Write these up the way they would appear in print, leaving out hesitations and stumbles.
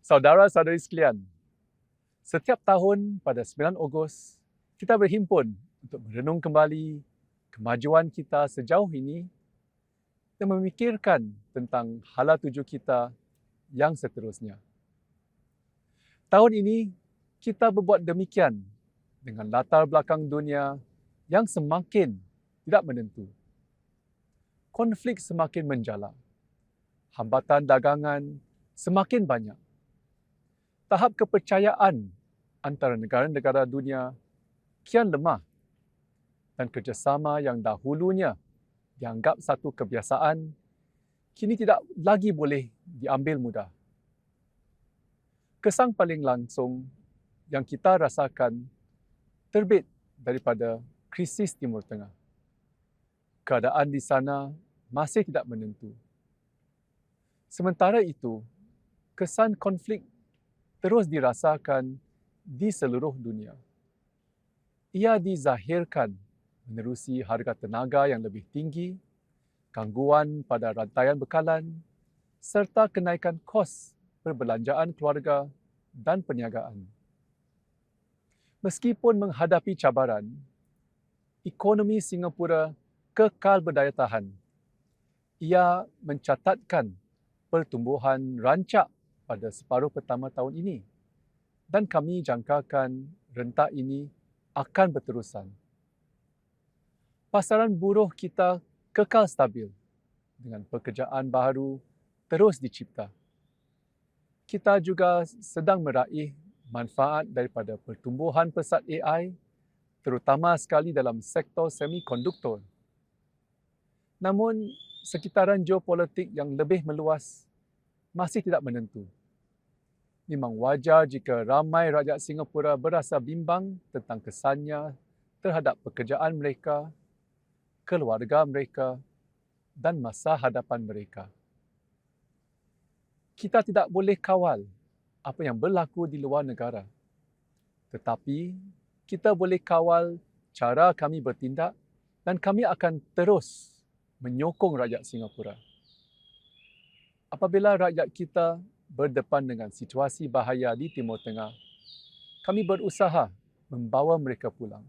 Saudara-saudari sekalian, setiap tahun pada 9 Ogos, kita berhimpun untuk merenung kembali kemajuan kita sejauh ini dan memikirkan tentang hala tuju kita yang seterusnya. Tahun ini, kita berbuat demikian dengan latar belakang dunia yang semakin tidak menentu. Konflik semakin menjala. Hambatan dagangan semakin banyak. Tahap kepercayaan antara negara-negara dunia kian lemah dan kerjasama yang dahulunya dianggap satu kebiasaan kini tidak lagi boleh diambil mudah. Kesan paling langsung yang kita rasakan terbit daripada krisis Timur Tengah. Keadaan di sana masih tidak menentu. Sementara itu, kesan konflik terus dirasakan di seluruh dunia. Ia dizahirkan menerusi harga tenaga yang lebih tinggi, gangguan pada rantaian bekalan, serta kenaikan kos perbelanjaan keluarga dan perniagaan. Meskipun menghadapi cabaran, ekonomi Singapura kekal berdaya tahan. Ia mencatatkan pertumbuhan rancak pada separuh pertama tahun ini dan kami jangkakan rentak ini akan berterusan. Pasaran buruh kita kekal stabil dengan pekerjaan baru terus dicipta. Kita juga sedang meraih manfaat daripada pertumbuhan pesat AI, terutama sekali dalam sektor semikonduktor. Namun, sekitaran geopolitik yang lebih meluas masih tidak menentu. Memang wajar jika ramai rakyat Singapura berasa bimbang tentang kesannya terhadap pekerjaan mereka, keluarga mereka dan masa hadapan mereka. Kita tidak boleh kawal apa yang berlaku di luar negara. Tetapi, kita boleh kawal cara kami bertindak dan kami akan terus menyokong rakyat Singapura. Apabila rakyat kita berdepan dengan situasi bahaya di Timur Tengah, kami berusaha membawa mereka pulang.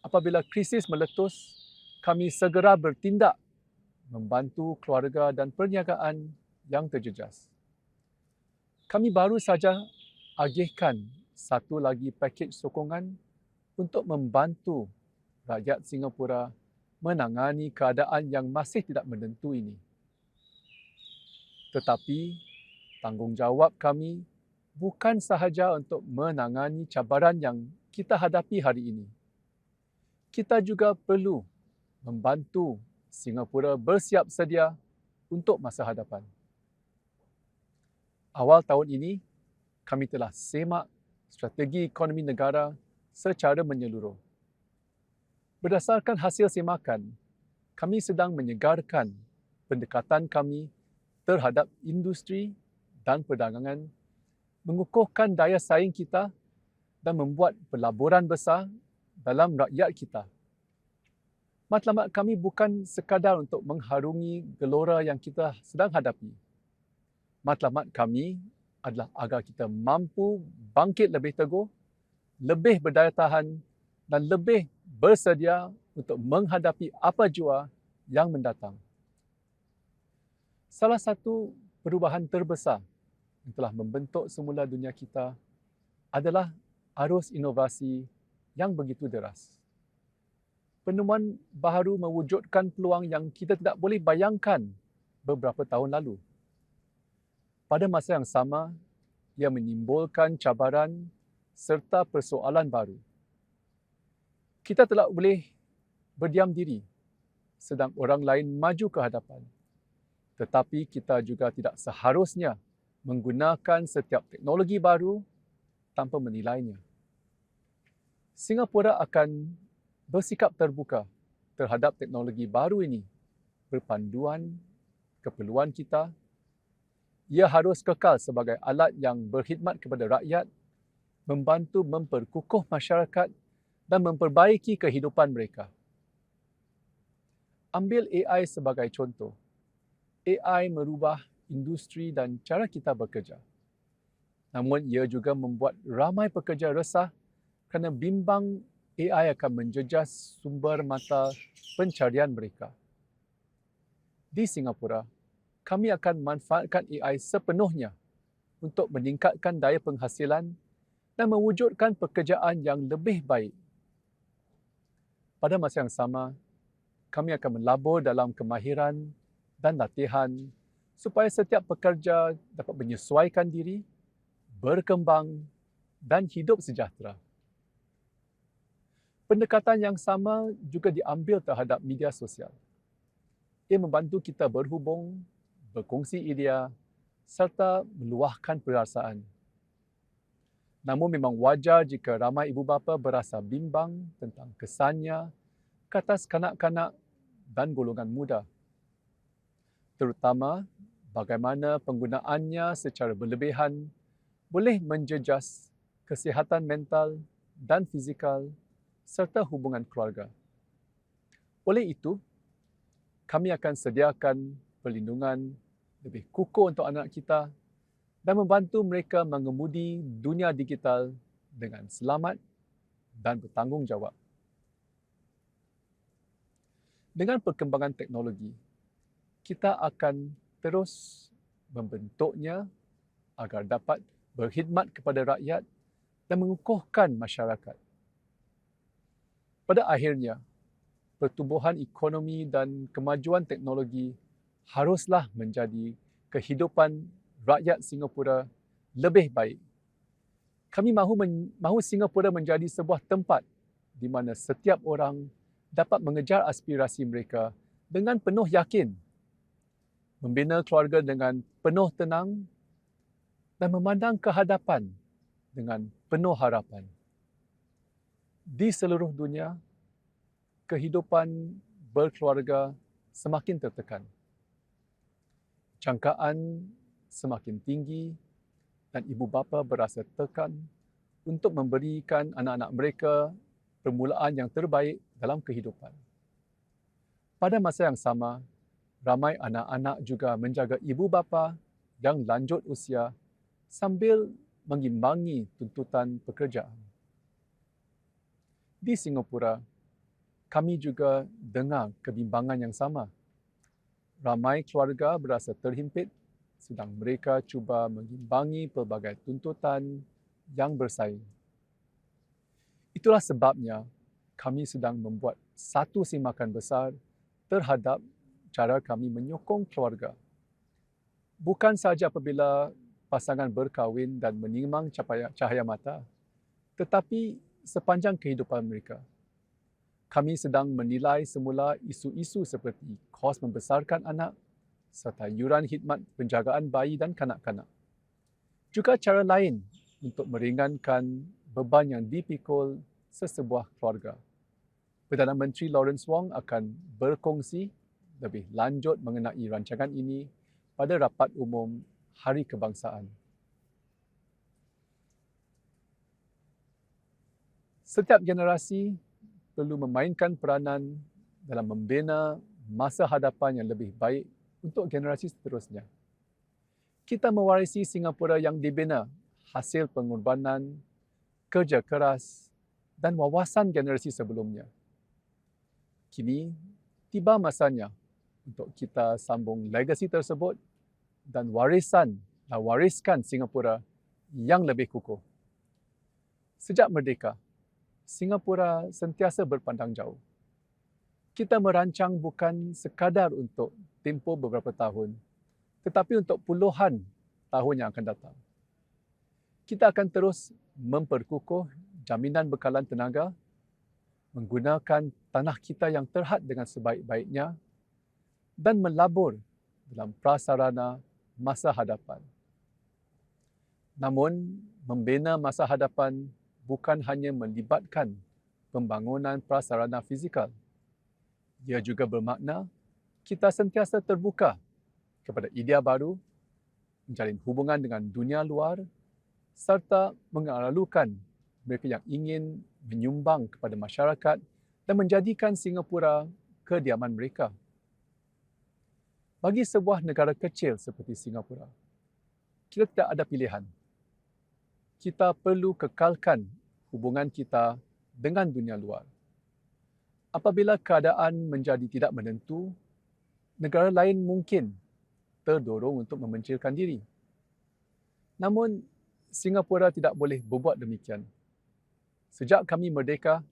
Apabila krisis meletus, kami segera bertindak membantu keluarga dan perniagaan yang terjejas. Kami baru saja agihkan satu lagi pakej sokongan untuk membantu rakyat Singapura menangani keadaan yang masih tidak menentu ini. Tetapi, tanggungjawab kami bukan sahaja untuk menangani cabaran yang kita hadapi hari ini. Kita juga perlu membantu Singapura bersiap sedia untuk masa hadapan. Awal tahun ini, kami telah semak strategi ekonomi negara secara menyeluruh. Berdasarkan hasil semakan, kami sedang menyegarkan pendekatan kami terhadap industri dan perdagangan, mengukuhkan daya saing kita dan membuat pelaburan besar dalam rakyat kita. Matlamat kami bukan sekadar untuk mengharungi gelora yang kita sedang hadapi. Matlamat kami adalah agar kita mampu bangkit lebih teguh, lebih berdaya tahan dan lebih bersedia untuk menghadapi apa jua yang mendatang. Salah satu perubahan terbesar yang telah membentuk semula dunia kita adalah arus inovasi yang begitu deras. Penemuan baharu mewujudkan peluang yang kita tidak boleh bayangkan beberapa tahun lalu. Pada masa yang sama, ia menimbulkan cabaran serta persoalan baru. Kita tidak boleh berdiam diri sedang orang lain maju ke hadapan. Tetapi kita juga tidak seharusnya menggunakan setiap teknologi baru tanpa menilainya. Singapura akan bersikap terbuka terhadap teknologi baru ini berpanduan keperluan kita. Ia harus kekal sebagai alat yang berkhidmat kepada rakyat, membantu memperkukuh masyarakat dan memperbaiki kehidupan mereka. Ambil AI sebagai contoh. AI merubah industri dan cara kita bekerja. Namun ia juga membuat ramai pekerja resah kerana bimbang AI akan menjejas sumber mata pencarian mereka. Di Singapura, kami akan manfaatkan AI sepenuhnya untuk meningkatkan daya penghasilan dan mewujudkan pekerjaan yang lebih baik. Pada masa yang sama, kami akan melabur dalam kemahiran dan latihan supaya setiap pekerja dapat menyesuaikan diri, berkembang dan hidup sejahtera. Pendekatan yang sama juga diambil terhadap media sosial. Ia membantu kita berhubung, berkongsi idea serta meluahkan perasaan. Namun memang wajar jika ramai ibu bapa berasa bimbang tentang kesannya ke atas kanak-kanak dan golongan muda. Terutama bagaimana penggunaannya secara berlebihan boleh menjejas kesihatan mental dan fizikal serta hubungan keluarga. Oleh itu, kami akan sediakan perlindungan lebih kukuh untuk anak kita dan membantu mereka mengemudi dunia digital dengan selamat dan bertanggungjawab. Dengan perkembangan teknologi, kita akan terus membentuknya agar dapat berkhidmat kepada rakyat dan mengukuhkan masyarakat. Pada akhirnya, pertumbuhan ekonomi dan kemajuan teknologi haruslah menjadi kehidupan rakyat Singapura lebih baik. Kami mahu Singapura menjadi sebuah tempat di mana setiap orang dapat mengejar aspirasi mereka dengan penuh yakin, membina keluarga dengan penuh tenang dan memandang ke hadapan dengan penuh harapan. Di seluruh dunia, kehidupan berkeluarga semakin tertekan. Jangkaan semakin tinggi dan ibu bapa berasa tekan untuk memberikan anak-anak mereka permulaan yang terbaik dalam kehidupan. Pada masa yang sama, ramai anak-anak juga menjaga ibu bapa yang lanjut usia sambil mengimbangi tuntutan pekerjaan. Di Singapura, kami juga dengar kebimbangan yang sama. Ramai keluarga berasa terhimpit sedang mereka cuba mengimbangi pelbagai tuntutan yang bersaing. Itulah sebabnya kami sedang membuat satu semakan besar terhadap cara kami menyokong keluarga. Bukan sahaja apabila pasangan berkahwin dan menimang cahaya mata, tetapi sepanjang kehidupan mereka. Kami sedang menilai semula isu-isu seperti kos membesarkan anak, serta yuran khidmat penjagaan bayi dan kanak-kanak. Juga cara lain untuk meringankan beban yang dipikul sesebuah keluarga. Perdana Menteri Lawrence Wong akan berkongsi lebih lanjut mengenai rancangan ini pada rapat umum Hari Kebangsaan. Setiap generasi perlu memainkan peranan dalam membina masa hadapan yang lebih baik untuk generasi seterusnya. Kita mewarisi Singapura yang dibina hasil pengorbanan, kerja keras dan wawasan generasi sebelumnya. Kini, tiba masanya untuk kita sambung legasi tersebut dan wariskan Singapura yang lebih kukuh. Sejak merdeka, Singapura sentiasa berpandang jauh. Kita merancang bukan sekadar untuk tempoh beberapa tahun, tetapi untuk puluhan tahun yang akan datang. Kita akan terus memperkukuh jaminan bekalan tenaga, menggunakan tanah kita yang terhad dengan sebaik-baiknya, dan melabur dalam prasarana masa hadapan. Namun, membina masa hadapan bukan hanya melibatkan pembangunan prasarana fizikal. Ia juga bermakna kita sentiasa terbuka kepada idea baru, menjalin hubungan dengan dunia luar, serta mengalukan mereka yang ingin menyumbang kepada masyarakat dan menjadikan Singapura kediaman mereka. Bagi sebuah negara kecil seperti Singapura, kita tidak ada pilihan. kita perlu kekalkan hubungan kita dengan dunia luar. Apabila keadaan menjadi tidak menentu, negara lain mungkin terdorong untuk memencilkan diri. Namun, Singapura tidak boleh berbuat demikian. Sejak kami merdeka,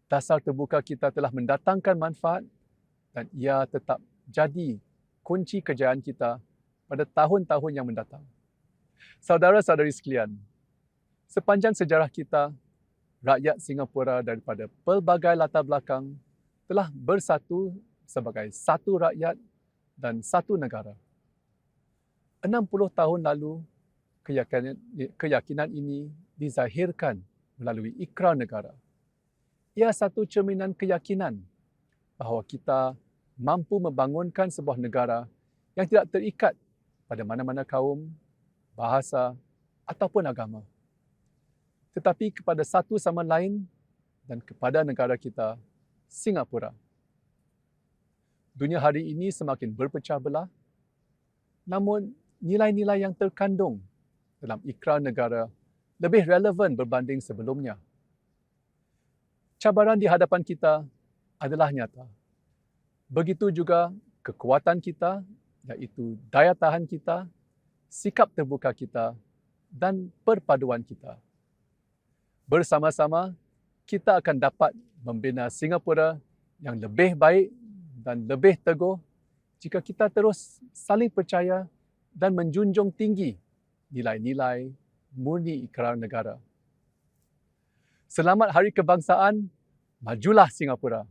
dasar terbuka kita telah mendatangkan manfaat dan ia tetap jadi kunci kejayaan kita pada tahun-tahun yang mendatang. Saudara-saudari sekalian, sepanjang sejarah kita, rakyat Singapura daripada pelbagai latar belakang telah bersatu sebagai satu rakyat dan satu negara. 60 tahun lalu, keyakinan ini dizahirkan melalui Ikrar Negara. Ia satu cerminan keyakinan bahawa kita mampu membangunkan sebuah negara yang tidak terikat pada mana-mana kaum, bahasa ataupun agama, tetapi kepada satu sama lain dan kepada negara kita, Singapura. Dunia hari ini semakin berpecah belah, namun nilai-nilai yang terkandung dalam Ikrar Negara lebih relevan berbanding sebelumnya. Cabaran di hadapan kita adalah nyata. Begitu juga kekuatan kita, iaitu daya tahan kita, sikap terbuka kita, dan perpaduan kita. Bersama-sama, kita akan dapat membina Singapura yang lebih baik dan lebih teguh jika kita terus saling percaya dan menjunjung tinggi nilai-nilai murni Ikrar Negara. Selamat Hari Kebangsaan, majulah Singapura!